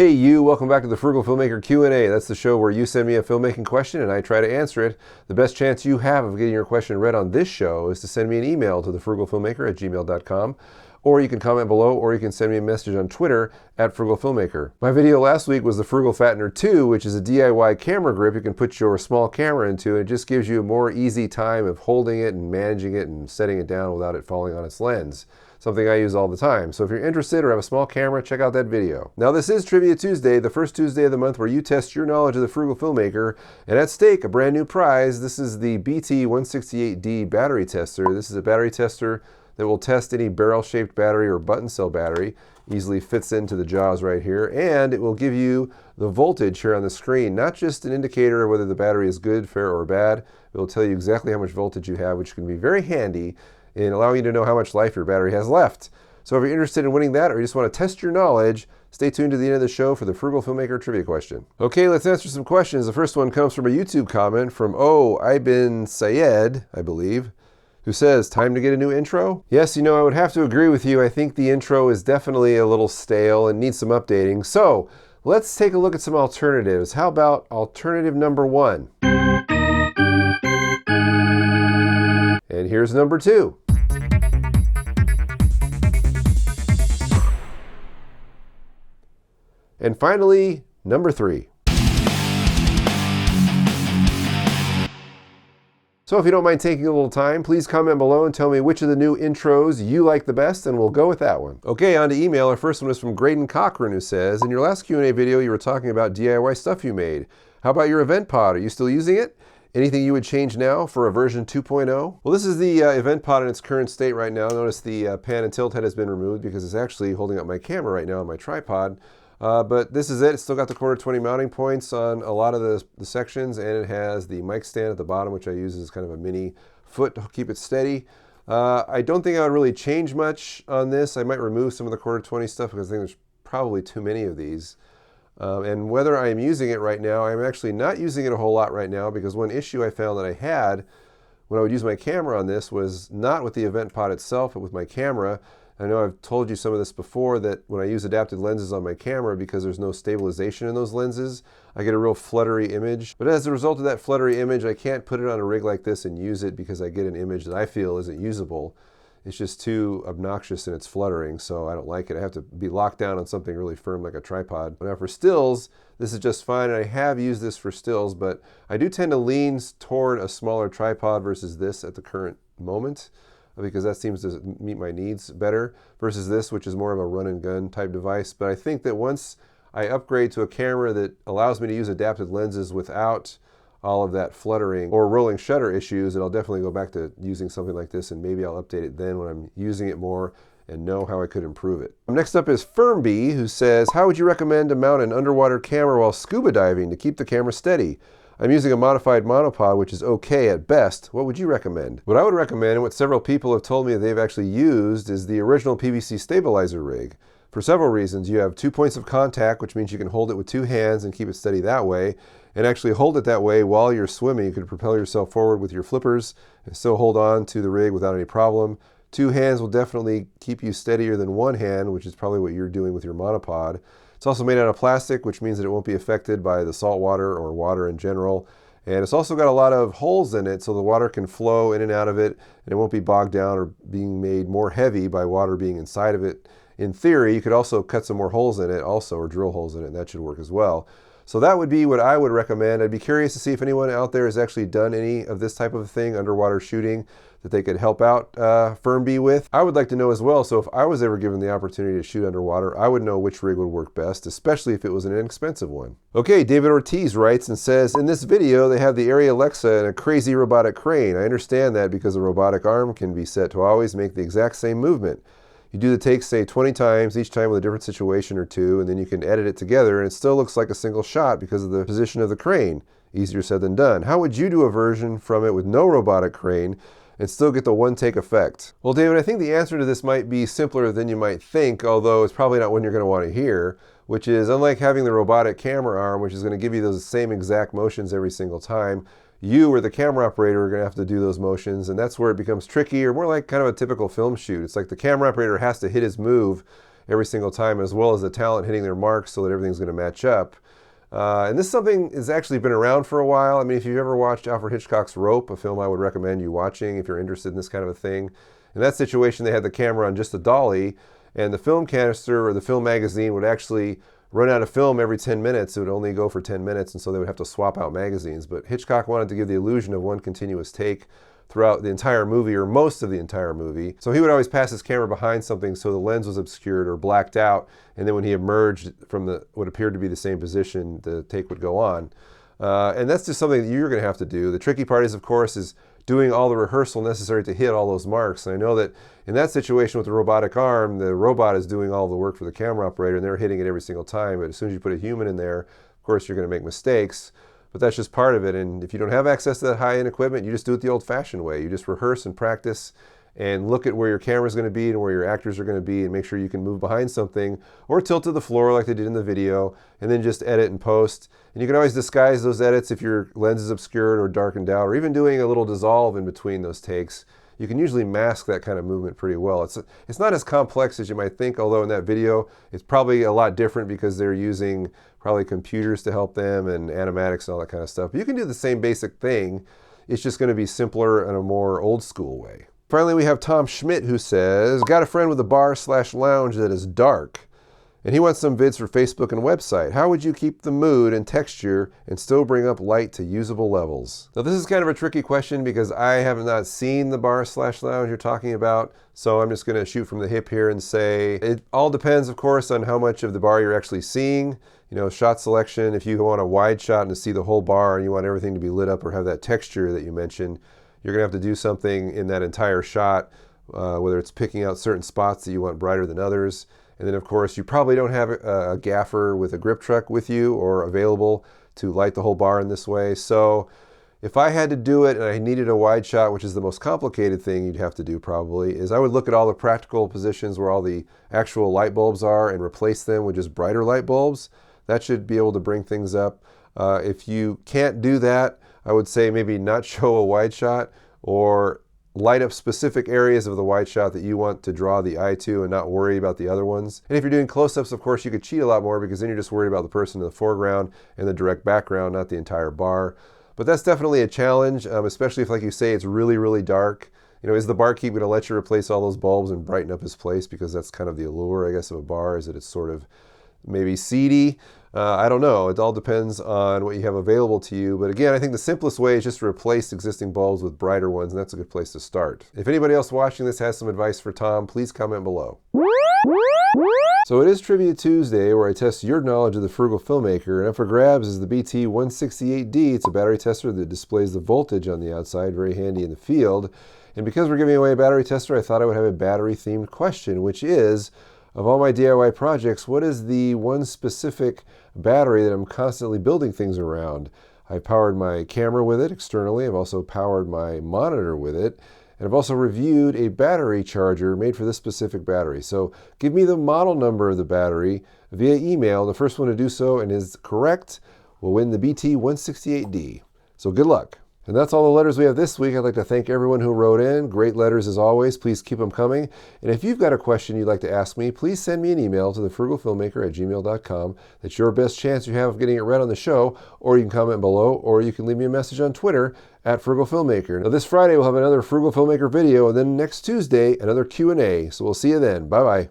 Hey you, welcome back to the Frugal Filmmaker Q&A. That's the show where you send me a filmmaking question and I try to answer it. The best chance you have of getting your question read on this show is to send me an email to thefrugalfilmmaker@gmail.com, or you can comment below, or you can send me a message on Twitter @frugalfilmmaker. My video last week was the Frugal Fattener 2, which is a DIY camera grip you can put your small camera into, and it just gives you a more easy time of holding it and managing it and setting it down without it falling on its lens. Something I use all the time. So if you're interested or have a small camera, check out that video. Now this is Trivia Tuesday, the first Tuesday of the month where you test your knowledge of the Frugal Filmmaker, and at stake, a brand new prize. This is the BT168D battery tester. This is a battery tester that will test any barrel-shaped battery or button cell battery. Easily fits into the jaws right here, and it will give you the voltage here on the screen, not just an indicator of whether the battery is good, fair, or bad. It will tell you exactly how much voltage you have, which can be very handy in allowing you to know how much life your battery has left. So if you're interested in winning that, or you just want to test your knowledge, stay tuned to the end of the show for the Frugal Filmmaker trivia question. Okay, let's answer some questions. The first one comes from a YouTube comment from Ibn Sayed, I believe, who says, time to get a new intro? Yes, you know, I would have to agree with you. I think the intro is definitely a little stale and needs some updating. So let's take a look at some alternatives. How about alternative number 1? And here's number 2. And finally, number 3. So if you don't mind taking a little time, please comment below and tell me which of the new intros you like the best, and we'll go with that one. Okay, on to email. Our first one is from Graydon Cochran, who says, in your last Q&A video, you were talking about DIY stuff you made. How about your Eventpod? Are you still using it? Anything you would change now for a version 2.0? Well, this is the Eventpod in its current state right now. Notice the pan and tilt head has been removed because it's actually holding up my camera right now on my tripod. But this is it. It's still got the 1/4 20 mounting points on a lot of the sections, and it has the mic stand at the bottom, which I use as kind of a mini foot to keep it steady. I don't think I would really change much on this. I might remove some of the 1/4 20 stuff because I think there's probably too many of these. And whether I am using it right now, I'm actually not using it a whole lot right now, because one issue I found that I had when I would use my camera on this was not with the Eventpod itself, but with my camera. I know I've told you some of this before, that when I use adapted lenses on my camera, because there's no stabilization in those lenses, I get a real fluttery image. But as a result of that fluttery image, I can't put it on a rig like this and use it, because I get an image that I feel isn't usable. It's just too obnoxious in its fluttering, so I don't like it. I have to be locked down on something really firm like a tripod. Now for stills, this is just fine. I have used this for stills, but I do tend to lean toward a smaller tripod versus this at the current moment, because that seems to meet my needs better, versus this, which is more of a run and gun type device. But I think that once I upgrade to a camera that allows me to use adapted lenses without all of that fluttering or rolling shutter issues, and I'll definitely go back to using something like this, and maybe I'll update it then when I'm using it more and know how I could improve it. Next up is Firmbee, who says, how would you recommend to mount an underwater camera while scuba diving to keep the camera steady? I'm using a modified monopod, which is okay at best. What would you recommend? What I would recommend, and what several people have told me they've actually used, is the original PVC stabilizer rig. For several reasons. You have 2 points of contact, which means you can hold it with 2 hands and keep it steady that way, and actually hold it that way while you're swimming. You could propel yourself forward with your flippers and still hold on to the rig without any problem. 2 hands will definitely keep you steadier than 1 hand, which is probably what you're doing with your monopod. It's also made out of plastic, which means that it won't be affected by the salt water or water in general. And it's also got a lot of holes in it, so the water can flow in and out of it, and it won't be bogged down or being made more heavy by water being inside of it. In theory, you could also cut some more holes in it also, or drill holes in it, and that should work as well. So that would be what I would recommend. I'd be curious to see if anyone out there has actually done any of this type of thing, underwater shooting, that they could help out Firmbee with. I would like to know as well, so if I was ever given the opportunity to shoot underwater, I would know which rig would work best, especially if it was an inexpensive one. Okay, David Ortiz writes and says, in this video they have the Area Alexa and a crazy robotic crane. I understand that because the robotic arm can be set to always make the exact same movement. You do the takes, say, 20 times, each time with a different situation or two, and then you can edit it together, and it still looks like a single shot because of the position of the crane. Easier said than done. How would you do a version from it with no robotic crane and still get the one-take effect? Well, David, I think the answer to this might be simpler than you might think, although it's probably not one you're going to want to hear, which is, unlike having the robotic camera arm, which is going to give you those same exact motions every single time, you or the camera operator are going to have to do those motions, and that's where it becomes tricky, or more like kind of a typical film shoot. It's like the camera operator has to hit his move every single time, as well as the talent hitting their marks so that everything's going to match up. And this is something that's actually been around for a while. I mean, if you've ever watched Alfred Hitchcock's Rope, a film I would recommend you watching if you're interested in this kind of a thing. In that situation, they had the camera on just a dolly, and the film canister or the film magazine would actually run out of film every 10 minutes. It would only go for 10 minutes, and so they would have to swap out magazines. But Hitchcock wanted to give the illusion of one continuous take throughout the entire movie, or most of the entire movie. So he would always pass his camera behind something so the lens was obscured or blacked out, and then when he emerged from what appeared to be the same position, the take would go on. And that's just something that you're going to have to do. The tricky part is, of course, is doing all the rehearsal necessary to hit all those marks. And I know that in that situation with the robotic arm, the robot is doing all the work for the camera operator, and they're hitting it every single time. But as soon as you put a human in there, of course, you're going to make mistakes. But that's just part of it. And if you don't have access to that high-end equipment, you just do it the old-fashioned way. You just rehearse and practice and look at where your camera's going to be and where your actors are going to be, and make sure you can move behind something or tilt to the floor like they did in the video, and then just edit and post. And you can always disguise those edits if your lens is obscured or darkened out, or even doing a little dissolve in between those takes. You can usually mask that kind of movement pretty well. It's not as complex as you might think, although in that video it's probably a lot different because they're using probably computers to help them and animatics and all that kind of stuff. But you can do the same basic thing. It's just going to be simpler in a more old school way. Finally, we have Tom Schmidt, who says, got a friend with a bar/lounge that is dark, and he wants some vids for Facebook and website. How would you keep the mood and texture and still bring up light to usable levels? Now, this is kind of a tricky question because I have not seen the bar/lounge you're talking about, so I'm just going to shoot from the hip here and say it all depends, of course, on how much of the bar you're actually seeing. You know, shot selection, if you want a wide shot and to see the whole bar and you want everything to be lit up or have that texture that you mentioned, you're going to have to do something in that entire shot, whether it's picking out certain spots that you want brighter than others. And then, of course, you probably don't have a gaffer with a grip truck with you or available to light the whole bar in this way. So if I had to do it and I needed a wide shot, which is the most complicated thing you'd have to do probably, is I would look at all the practical positions where all the actual light bulbs are and replace them with just brighter light bulbs. That should be able to bring things up. If you can't do that, I would say maybe not show a wide shot, or light up specific areas of the wide shot that you want to draw the eye to and not worry about the other ones. And if you're doing close-ups, of course, you could cheat a lot more because then you're just worried about the person in the foreground and the direct background, not the entire bar. But that's definitely a challenge, especially if, like you say, it's really, really dark. You know, is the barkeep going to let you replace all those bulbs and brighten up his place? Because that's kind of the allure, I guess, of a bar, is that it's sort of maybe seedy. I don't know. It all depends on what you have available to you. But again, I think the simplest way is just to replace existing bulbs with brighter ones, and that's a good place to start. If anybody else watching this has some advice for Tom, please comment below. So it is Trivia Tuesday, where I test your knowledge of the Frugal Filmmaker, and up for grabs is the BT168D. It's a battery tester that displays the voltage on the outside, very handy in the field. And because we're giving away a battery tester, I thought I would have a battery-themed question, which is, of all my DIY projects, what is the one specific battery that I'm constantly building things around? I powered my camera with it externally. I've also powered my monitor with it. And I've also reviewed a battery charger made for this specific battery. So give me the model number of the battery via email. The first one to do so and is correct will win the BT168D. So good luck. And that's all the letters we have this week. I'd like to thank everyone who wrote in. Great letters as always. Please keep them coming. And if you've got a question you'd like to ask me, please send me an email to thefrugalfilmmaker@gmail.com. That's your best chance you have of getting it read on the show, or you can comment below, or you can leave me a message on Twitter @FrugalFilmmaker. Now this Friday we'll have another Frugal Filmmaker video, and then next Tuesday another Q&A. So we'll see you then. Bye-bye.